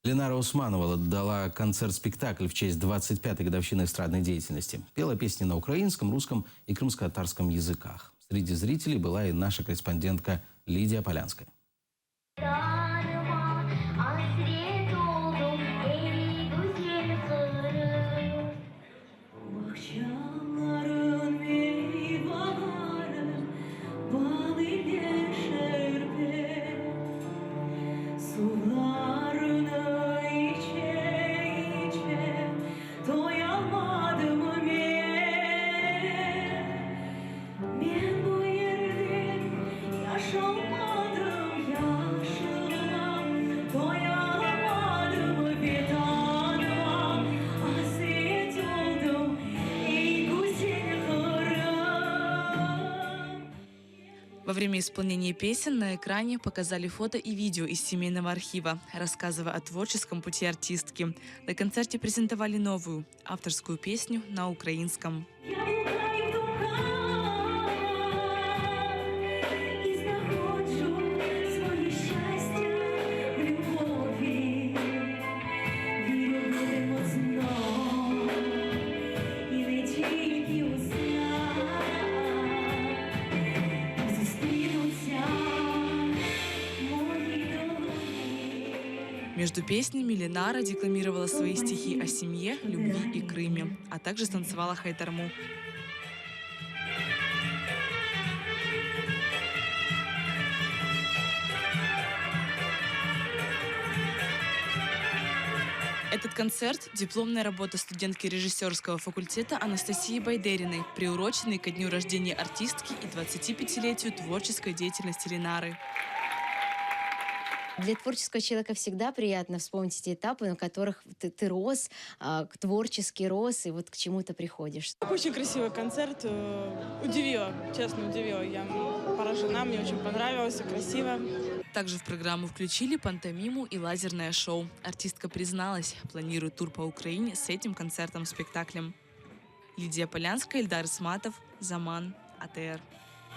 Ленара Усманова дала концерт-спектакль в честь 25-й годовщины эстрадной деятельности. Пела песни на украинском, русском и крымско-татарском языках. Среди зрителей была и наша корреспондентка Лидия Полянская. Во время исполнения песен на экране показали фото и видео из семейного архива, рассказывая о творческом пути артистки. На концерте презентовали новую авторскую песню на украинском. Между песнями Ленара декламировала свои стихи о семье, любви и Крыме, а также станцевала хайтарму. Этот концерт – дипломная работа студентки режиссерского факультета Анастасии Байдериной, приуроченный ко дню рождения артистки и 25-летию творческой деятельности Ленары. Для творческого человека всегда приятно вспомнить эти этапы, на которых ты рос, творчески рос, и вот к чему-то приходишь. Очень красивый концерт. Удивила, честно удивила. Я поражена, мне очень понравилось, красиво. Также в программу включили пантомиму и лазерное шоу. Артистка призналась, планирует тур по Украине с этим концертом-спектаклем. Лидия Полянская, Ильдар Исматов, Заман, АТР.